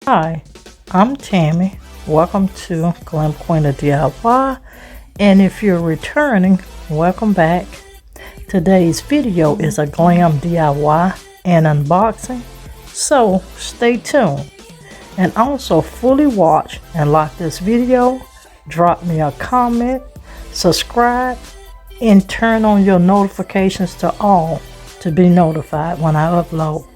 Hi, I'm Tammy. Welcome to Glam Queen of DIY, and if you're returning, welcome back. Today's video is a glam DIY and unboxing, so stay tuned. And also fully watch and like this video, drop me a comment, subscribe, and turn on your notifications to all to be notified when I upload.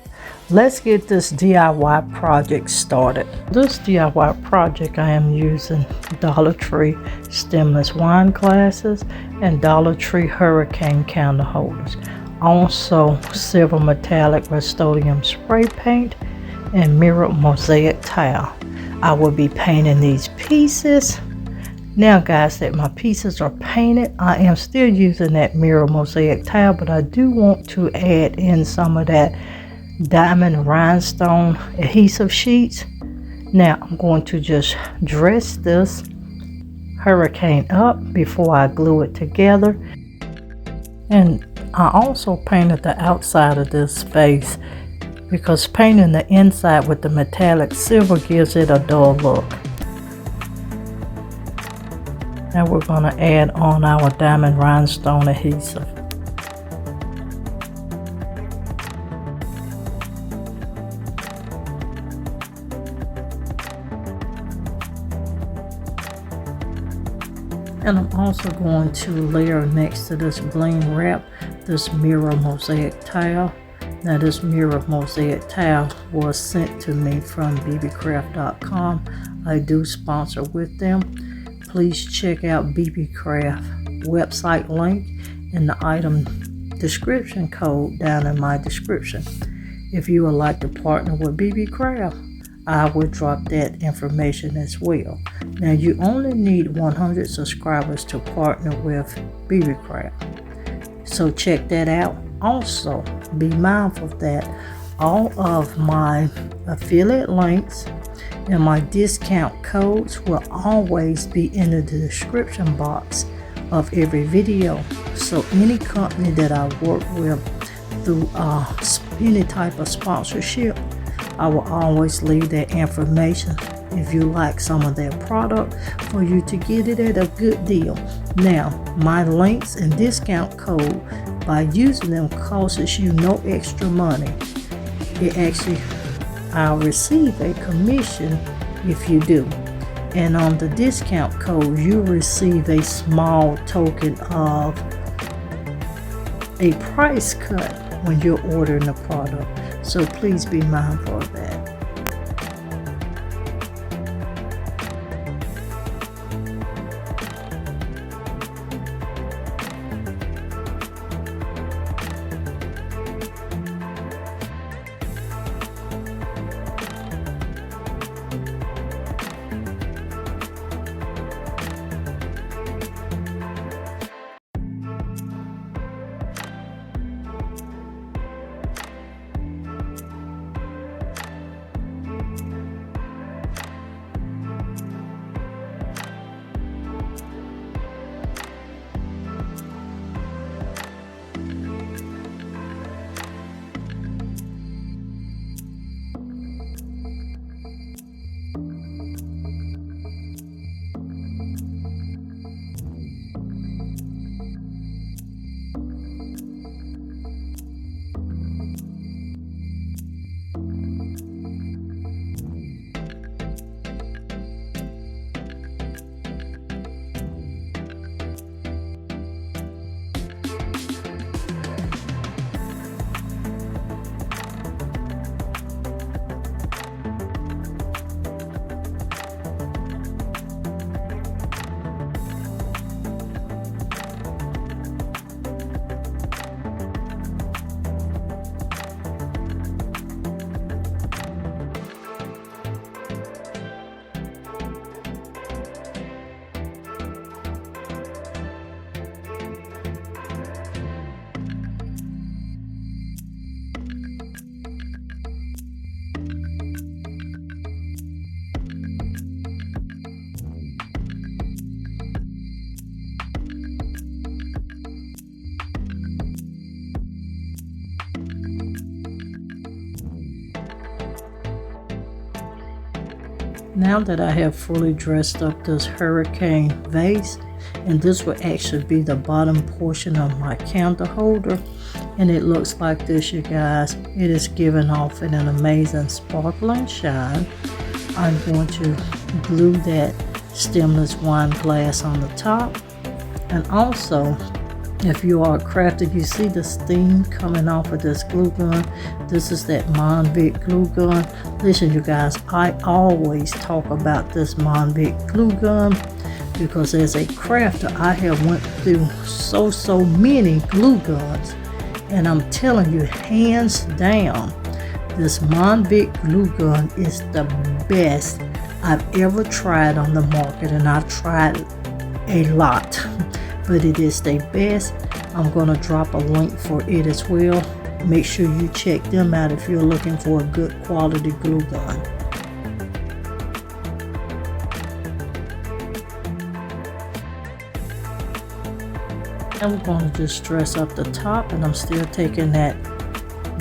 Let's get this DIY project started. This DIY project I am using Dollar Tree stemless wine glasses and Dollar Tree hurricane candle holders. Also silver metallic Rust-Oleum spray paint and mirror mosaic tile. I will be painting these pieces. Now guys, that my pieces are painted, I am still using that mirror mosaic tile, but I do want to add in some of that diamond rhinestone adhesive sheets. Now I'm going to just dress this hurricane up before I glue it together. And I also painted the outside of this face because painting the inside with the metallic silver gives it a dull look. Now we're going to add on our diamond rhinestone adhesive. And I'm also going to layer next to this bling wrap this mirror mosaic tile. Now this mirror mosaic tile was sent to me from BeeBeeCraft.com. I do sponsor with them. Please check out BeeBeeCraft website link in the item description code down in my description. If you would like to partner with BeeBeeCraft, I will drop that information as well. Now you only need 100 subscribers to partner with BeeBeeCraft, so check that out. Also be mindful that all of my affiliate links and my discount codes will always be in the description box of every video. So any company that I work with through any type of sponsorship, I will always leave that information if you like some of their product for you to get it at a good deal. Now my links and discount code, by using them, costs you no extra money. It actually, I'll receive a commission if you do. And on the discount code, you receive a small token of a price cut when you're ordering the product. So please be mindful of that. Now that I have fully dressed up this hurricane vase, and this will actually be the bottom portion of my candle holder, and it looks like this, you guys. It is giving off an amazing sparkling shine. I'm going to glue that stemless wine glass on the top, and also, if you are a crafter, you see the steam coming off of this glue gun. This is that Monvic glue gun. Listen, you guys, I always talk about this Monvic glue gun because as a crafter, I have went through so many glue guns, and I'm telling you, hands down, this Monvic glue gun is the best I've ever tried on the market, and I've tried a lot. But it is the best. I'm gonna drop a link for it as well. Make sure you check them out if you're looking for a good quality glue gun. I'm going to just dress up the top, and I'm still taking that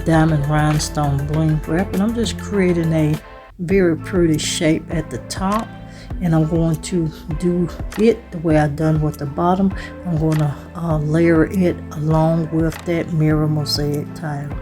diamond rhinestone bling wrap, and I'm just creating a very pretty shape at the top. And I'm going to do it the way I've done with the bottom. I'm going to layer it along with that mirror mosaic tile.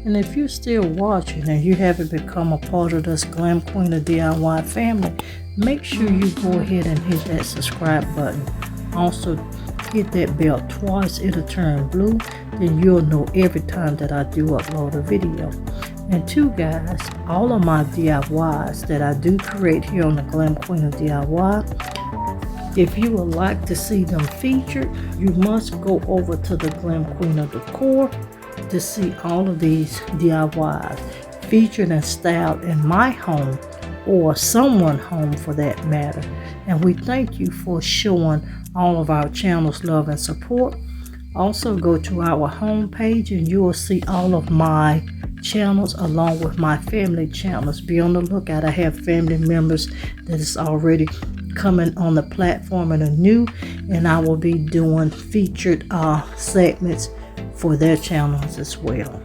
And if you're still watching and you haven't become a part of this Glam Queen of DIY family, make sure you go ahead and hit that subscribe button. Also, hit that bell twice, it'll turn blue, then you'll know every time that I do upload a video. And two, guys, all of my DIYs that I do create here on the Glam Queen of DIY, if you would like to see them featured, you must go over to the Glam Queen of Decor to see all of these DIYs featured and styled in my home, or someone's home for that matter. And we thank you for showing all of our channels love and support. Also, go to our home page and you will see all of my channels along with my family channels. Be on the lookout. I have family members that is already coming on the platform and are new, and I will be doing featured segments for their channels as well.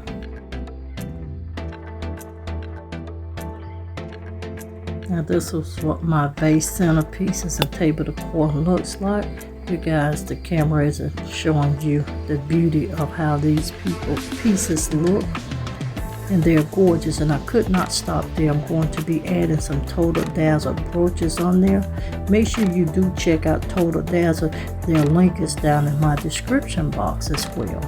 Now this is what my vase centerpieces and table decor looks like. You guys, the camera isn't showing you the beauty of how these pieces look, and they're gorgeous, and I could not stop there. I'm going to be adding some Total Dazzle brooches on there. Make sure you do check out Total Dazzle. Their link is down in my description box as well.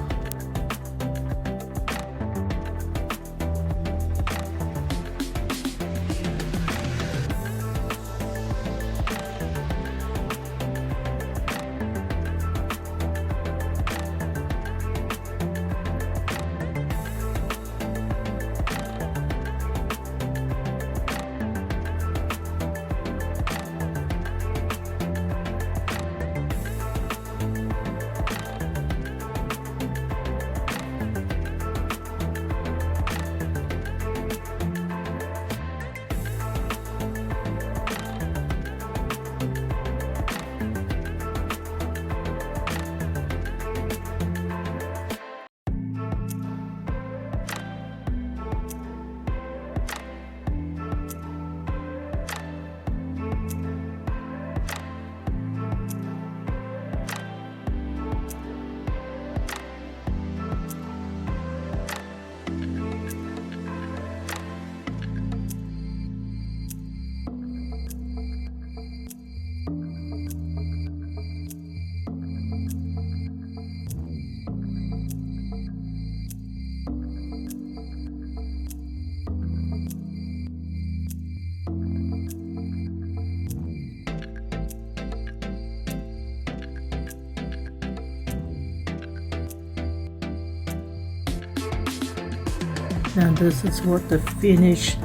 Now this is what the finished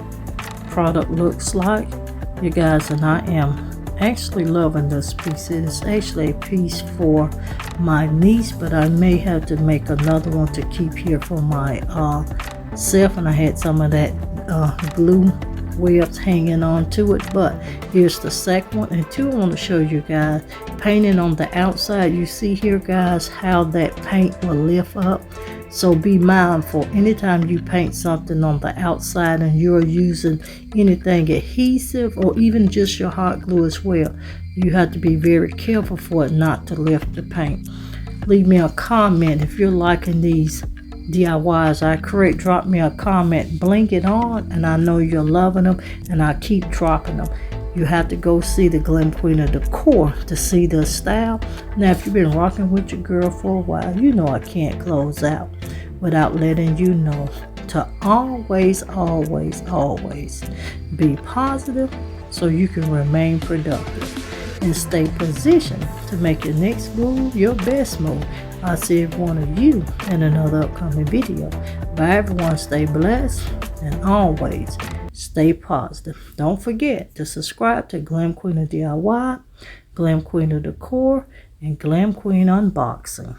product looks like, you guys, and I am actually loving this piece. It is actually a piece for my niece, but I may have to make another one to keep here for my self, and I had some of that glue webs hanging on to it. But here's the second one, and two, I want to show you guys painting on the outside. You see here, guys, how that paint will lift up. So be mindful anytime you paint something on the outside and you're using anything adhesive or even just your hot glue as well, you have to be very careful for it not to lift the paint. Leave me a comment if you're liking these DIYs I create. Drop me a comment, blink it on, and I know you're loving them, and I keep dropping them. You have to go see the Glam Queen of Decor to see the style. Now, if you've been rocking with your girl for a while, you know I can't close out without letting you know to always, always, always be positive so you can remain productive and stay positioned to make your next move your best move. I'll see every one of you in another upcoming video. Bye everyone, stay blessed and always stay positive. Don't forget to subscribe to Glam Queen of DIY, Glam Queen of Decor, and Glam Queen Unboxing.